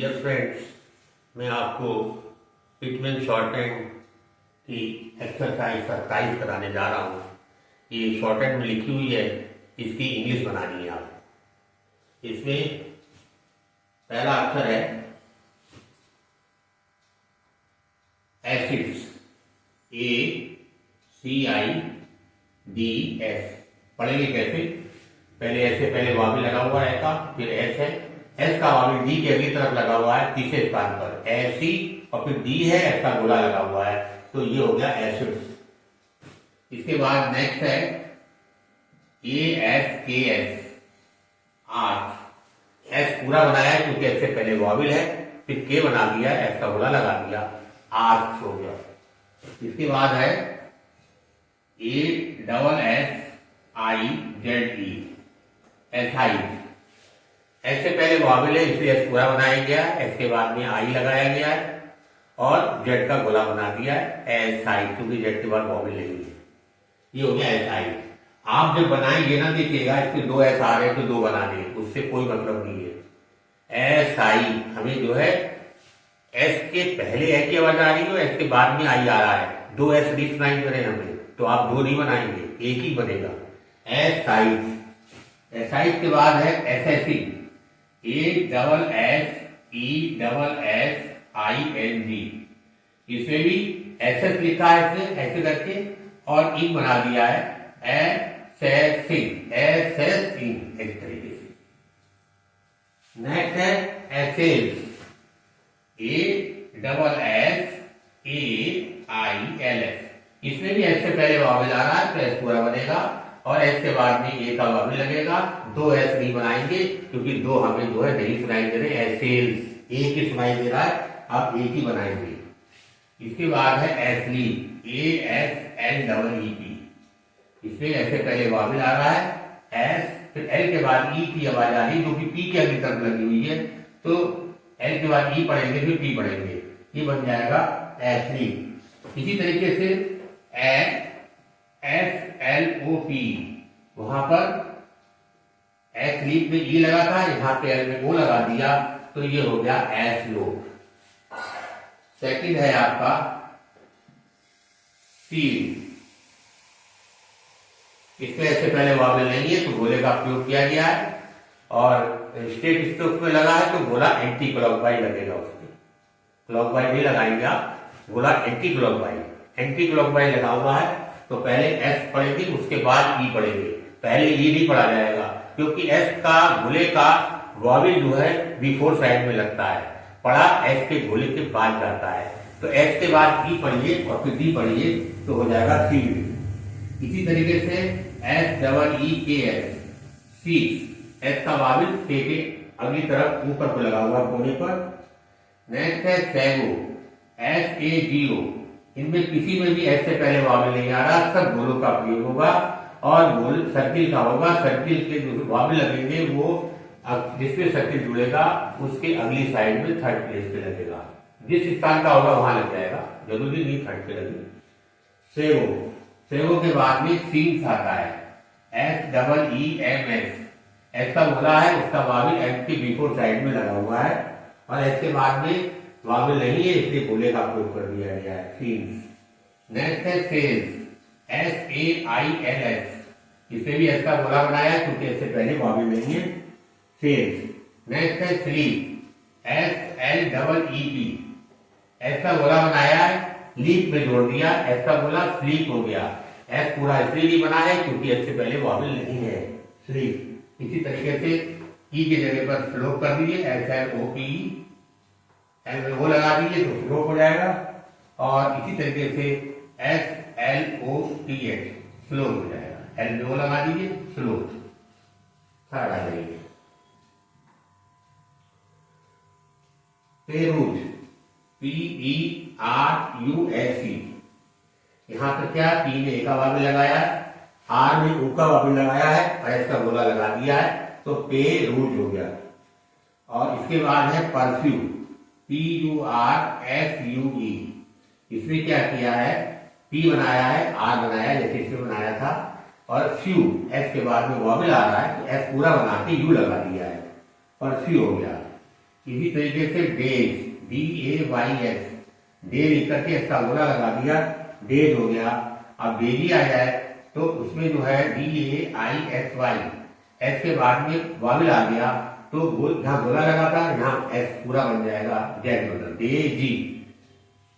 Dear friends, मैं आपको Pitman shorthand की एक्सरसाइज 27 कराने जा रहा हूँ। ये शॉर्टहैंड में लिखी हुई है, इसकी इंग्लिश बनानी है आप। इसमें पहला अक्षर है एसिड्स, ACIDS। पढ़ेंगे कैसे? पहले वावी लगा हुआ है का, फिर एस है, एस का वावी डी के अगली तरफ लगा हुआ है तीसरे स्थान पर, एसी, और फिर डी है, एस का गोला लगा हुआ है, तो ये हो गया एसिड्स। इसके बाद नेक्स्ट है ASKS, आर्च। एस पूरा बनाया है क्योंकि एस से पहले वाविल है, फिर के बना दिया, एस का गोला लगा दिया, आर्च हो गया। इसके बाद है ASSIZE, एसाइड। एस से पहले वाविल है इसलिए एस पूरा बनाया गया, एस के बाद में आई लगाया गया है और जेड का गोला बना दिया है एसाइड, क्योंकि जेड के बाद वाविल नहीं है। ये हो गया एसाइड। आप जब बनाएंगे ना, देखिएगा इसके दो एस आ रहे हैं तो दो बना दें, उससे कोई मतलब नहीं है। एसाई हमें जो है एस के पहले ए की आवाज आ रही है, एस के बाद में आई आ रहा है, दो एस नहीं सुनाई दे रहे हमें, तो आप दो नहीं बनाएंगे, एक ही बनेगा एसाइड। एसाइड के बाद है एसएससी, ASSEING। इसमें भी एसएस लिखा है ऐसे करके और इन बना दिया है एसेसिंग, इस तरीके से। नेक्स्ट है एसेल्स, ASSAILS। इसमें भी एस से पहले वावेल आ रहा है तो एस पूरा बनेगा और एस के बाद में ए का वावेल लगेगा, दो एस नहीं बनाएंगे क्योंकि दो हमें जो है नहीं सुनाई दे रहे, एसेल्स एक ही सुनाई दे रहा है, आप एक ही बनाएंगे। इसके बाद है एसली, ASLEEP। इसमें एस से पहले वावेल आ रहा है, एस, फिर एल के बाद ई की आवाज आ रही है जो कि पी के अगली तरफ लगी हुई है, तो एल के बाद ई पढ़ेंगे फिर पी पढ़ेंगे, ये बन जाएगा एसली। इसी तरीके से SLOP, वहां पर एस लीप में ई लगा था, यहां पे एल में ओ लगा दिया, तो ये हो गया एसलोप। सेकंड है आपका सील। इसमें ऐसे पहले वावेल नहीं है तो गोले का प्रयोग किया गया है और स्टेट स्ट्रोक में लगा है तो गोला एंटी क्लॉकवाइज लगेगा, उसमें क्लॉकवाइज नहीं लगाएंगे आप, गोला एंटी क्लॉकवाइज लगा हुआ है, तो पहले एस पढ़ेंगे उसके बाद ई पढ़ेंगे, पहले ई नहीं पढ़ा जाएगा क्योंकि एस का गोले का वावेल जो है बिफोर साइड में लगता है, पढ़ा एस के गोले के बाद जाता है, तो एस के बाद ई पढ़िए और फिर डी पढ़िए तो हो जाएगा सील। इसी तरीके से SEEKS, सीक्स, एस का वावेल के अगली तरफ ऊपर को लगा हुआ कोने पर। नेक्स्ट है सैगो, SAGO। इनमें किसी में भी एस से पहले वावेल नहीं आ रहा, सब गोलों का प्रयोग होगा और गोल सर्किल का होगा, सर्किल के जो वावेल लगेंगे वो जिसपे सर्किल जुड़ेगा उसके अगली साइड में थर्ड प्लेस पे लगेगा, जिस स्थान का होगा वहां लग जाएगा, जरूरी नहीं थर्ड पे लगे। सेवो के बाद में सीम्स आता है, SEEMS। एस का गोला है, उसका वावेल एस के बिफोर साइड में लगा हुआ है और एस के बाद में वावेल नहीं है इसलिए गोले का प्रयोग कर दिया गया है, सीम्स। नेक्स्ट है सेल्स, SAILS। इसमें भी एस का गोला बनाया है क्योंकि इससे पहले वावेल नहीं है, सेल्स। नेक्स्ट है स्लीप, SLEEP। एस का गोला बनाया है, लीप में जोड़ दिया, एस का गोला स्लीप हो गया, एस पूरा इसलिए नहीं बना है क्योंकि एस से पहले वावेल नहीं है, स्लीप। इसी तरीके से ई के जगह पर स्लोप कर दीजिए, SLOPE, एल में वो लगा दीजिए तो स्लोप हो जाएगा, और इसी तरीके से SLOTH, स्लोप हो जाएगा, एल में वो लगा दीजिए, स्लोप सारा जाएंगे। Peruse, PERUSE। यहां पर क्या, पी में ए का वावेल लगाया है, आर में ऊ का वावेल लगाया है और एस का गोला लगा दिया है, तो पेरूज हो गया। और इसके बाद है परफ्यूम, PURFUE। इसमें क्या किया है, पी बनाया है, आर बनाया है जैसे इसमें बनाया था, और फ्यू एस के बाद में वावेल आ रहा है तो एस पूरा बना के यू लगा दिया है, परफ्यू हो गया। इसी तरीके से डेज, DAYS, डे लिख करके इसका गोला लगा दिया, डेज हो गया। अब डेजी आ जाए तो उसमें जो है DAISY, एस के बाद में वाविल आ गया तो जहां गोला लगा था यहाँ एस पूरा बन जाएगा, जेड मतलब डेजी,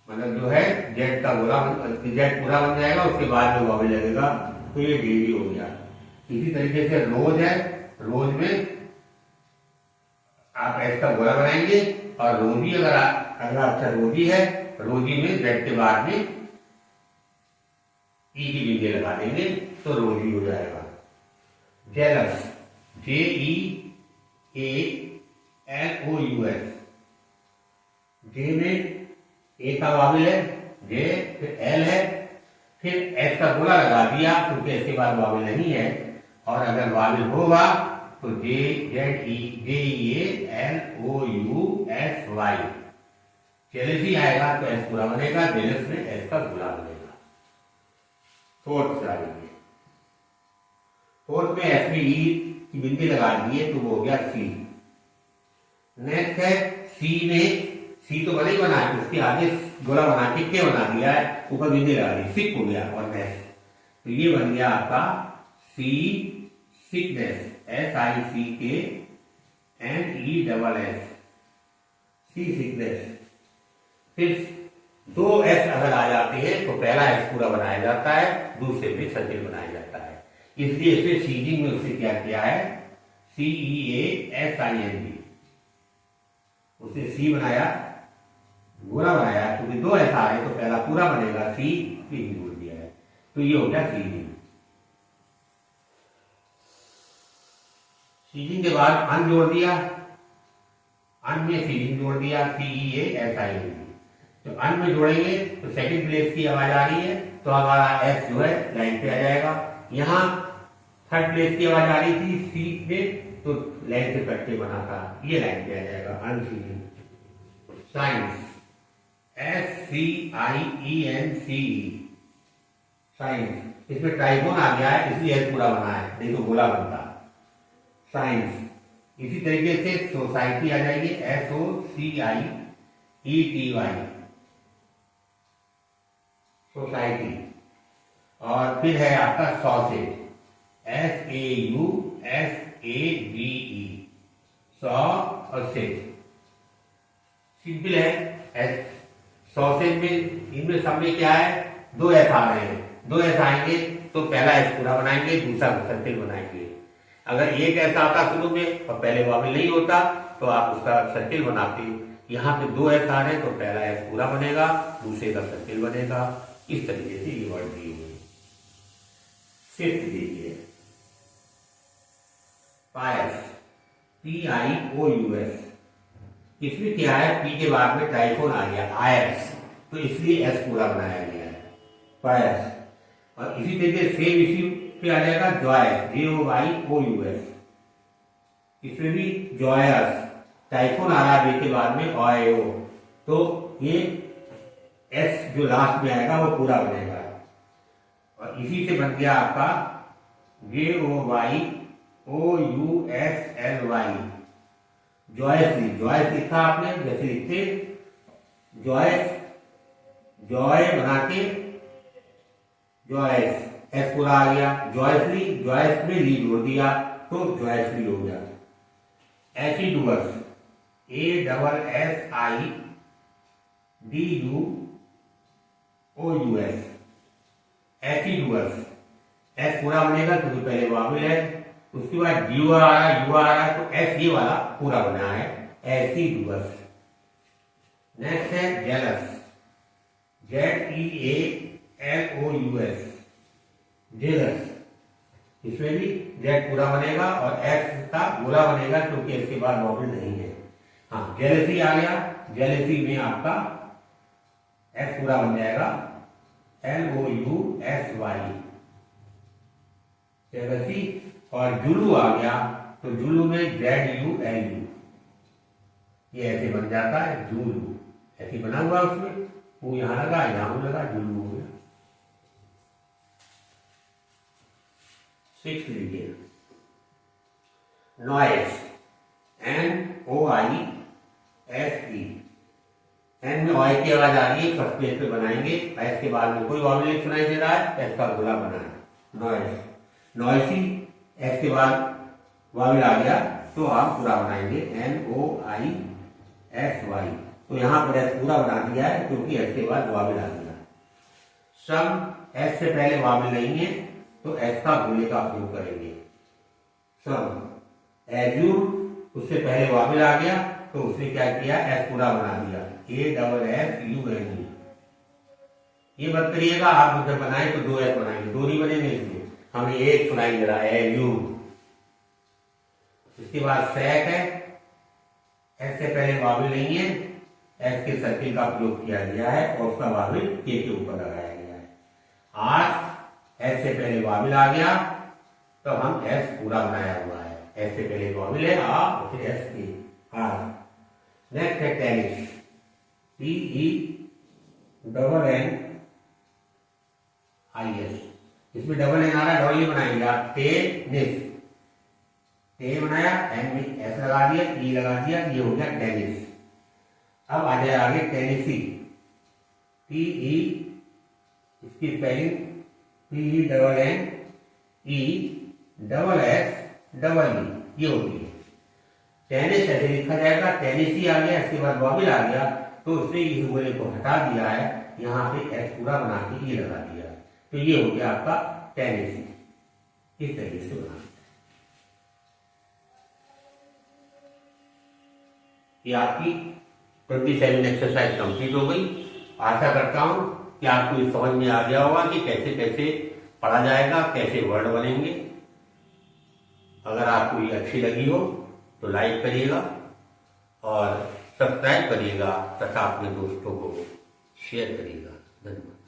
मतलब जो है जेड का गोला जेड पूरा बन जाएगा, उसके बाद में वाविल लगेगा तो ये डेजी हो गया। इसी तरीके से रोज है, रोज में आप एस का गोला बनाएंगे और रोजी अगर अगला अक्षर रोजी है, रोजी में जेड के बाद में ई की बिंदी लगा देंगे तो रोजी हो जाएगा। जेलस, JEALOUS, जे में ए का वाविल है जे, फिर एल है, फिर एस का गोला लगा दिया क्योंकि इसके बाद वाविल नहीं है, और अगर वाविल होगा तो JELOUSY, जेलसी आएगा तो एस पूरा बनेगा, जेलस में एस का गोला बनेगा। फोर्थ से आएंगे, फोर्थ में एस में ई की बिंदी लगा दी है तो वो हो गया सी। नेक्स्ट है सी में, सी तो बना ही बना है, उसके आगे गोला बना के के बना दिया है, ऊपर बिंदी लगा दी, सिक हो गया। और नेक्स्ट तो ये बन गया आपका सी, सिकनेस, SICKNESS, सी सिकनेस। फिर दो एस अगर आ जाते हैं तो पहला एस पूरा बनाया जाता है, दूसरे में सर्किल बनाया जाता है, इसलिए इसमें सीजिंग में उससे क्या किया है, CEASING, उसने सी बनाया, गोला बनाया, क्योंकि दो ऐसा है तो पहला पूरा बनेगा, सी फिर जोड़ दिया है तो ये हो गया सीजिंग। सीजिंग के बाद अन जोड़ दिया, अन में सीजिंग जोड़ दिया, CEASING। तो अन में जोड़ेंगे तो सेकंड प्लेस की आवाज आ रही है तो हमारा एस जो है लाइन पे आ जाएगा। यहाँ थर्ड प्लेस की आवाज आ रही थी सी में तो लाइन से कट के बना था, ये लाइन पे आ जाएगा अनसीजिंग। साइंस, SCIENCE, साइंस, इसमें ट्राइगोन आ गया है इसलिए एस पूरा बना है, नहीं तो गोला बनता साइंस। इसी तरीके से सोसाइटी आ जाएगी, SOCIETY, सोसाइटी। और फिर है आपका सॉसेज, SAUSAGE, सॉ और सेज, सिंपल है। सॉसेज में इनमें सब में क्या है, दो एस आ रहे हैं, दो एस आएंगे तो पहला एस पूरा बनाएंगे, दूसरा सर्किल बनाएंगे। अगर एक ऐसा आता शुरू में और पहले वाविल नहीं होता तो आप उसका सर्किल बनाते, यहाँ पे दो एस आ रहे हैं तो पहला एस पूरा बनेगा, दूसरे का सर्किल बनेगा। इस तरीके से ये वर्ड दी हुई। फिफ्थ देखिए पायस, PIOUS, इसमें क्या है, पी के बाद में ट्राइफोन आ गया आयस तो इसलिए एस पूरा बनाया गया है पायस। और इसी तरीके सेम इसी पे आ जाएगा जॉयस, JOYOUS, इसमें भी जॉयस, टाइफोन आ रहा है बी के बाद में OIO तो ये एस जो लास्ट में आएगा वो पूरा बनेगा। और इसी से बन गया आपका JOYOUSLY, जॉयसली, जॉयस लिखा आपने जैसे लिखते जॉयस, जॉय बना के जॉयस, एस पूरा आ गया, जॉयसली, जॉयस में ली जोड़ दिया तो जॉयसली हो गया। एसिडुअस, ASSIDUOUS, एसिडुअस, एस पूरा बनेगा क्योंकि पहले वाविल है, उसके बाद यू आ रहा है, यू आ रहा है तो एस ये वाला पूरा बना है, एसिडुअस। नेक्स्ट है जेलस, JEALOUS, जेलस, इसमें भी जेड पूरा बनेगा और एक्स का गोला बनेगा क्योंकि इसके बाद वाविल नहीं है। हाँ, जेलसी आ गया, जेलसी में आपका एक्स पूरा बन जाएगा, LOUSY, जेलसी। और जुलू आ गया तो जुलू में ZULU, ये ऐसे बन जाता है जुलू, ऐसे बना हुआ उसमें वो यहां लगा, यहां लगा, जुलू हो गया। सिक्स लीजिए noise, NOISE, S E. N में ऑय की आवाज आ रही है, फर्स्ट पेज पे बनाएंगे। एस के बाद में कोई वॉवेल नहीं सुनाई दे रहा है, एस का गोला बना है नॉइस, नॉइसी। एस के बाद वॉवेल आ गया तो आप पूरा बनाएंगे NOISY। तो यहाँ पर एस पूरा बना दिया है क्योंकि एस के बाद वॉवेल आ गया। सम एस से पहले वॉवेल नहीं है तो एस का गोले का उपयोग करेंगे। सम एज्यूर, उससे पहले वॉवेल आ गया तो उसने क्या किया, एस पूरा बना दिया, ASSUNE। ये मत करिएगा आप जब बनाए तो 2 एस बनाएंगे, 2 नहीं बनेंगे इसमें, हमें एक सुनाई दे रहा है एज्यूर। इसके बाद सैक है, एस से पहले वॉवेल नहीं है, एस के सर्किल का प्रयोग किया गया है और उसका वॉवेल के ऊपर लगाया गया है। आस, एस से पहले वॉवेल आ गया तो हम एस पूरा बनाया हुआ है, एस से पहले वॉवेल है आ और फिर एस के आस। नेक्स्ट है टेनिस, TENNIS। इसमें डबल एन आ रहा है, डबल ही बनाएंगे आप, टेनिस, टे बनाया, एन में एस लगा दिया, ई लगा दिया, ये हो गया टेनिस। अब आ जाए आगे टेनिसी, TE, इसकी स्पेलिंग TENNESSEE, ये होती है टेनिस। ऐसे लिखा जाएगा, टेनिसी आ गया, इसके बाद वॉवेल आ गया तो उसने इस गोले को हटा दिया है, यहाँ पे एस पूरा बना के ये लगा दिया, तो ये हो गया आपका टेनिसी। इस तरीके से बना, ये आपकी 27 एक्सरसाइज कंप्लीट हो गई। आशा करता हूं कि आपको इस समझ में आ गया होगा कि कैसे कैसे पढ़ा जाएगा, कैसे वर्ड बनेंगे। अगर आपको ये अच्छी लगी हो तो लाइक करिएगा और सब्सक्राइब करिएगा तथा अपने दोस्तों को शेयर करिएगा। धन्यवाद।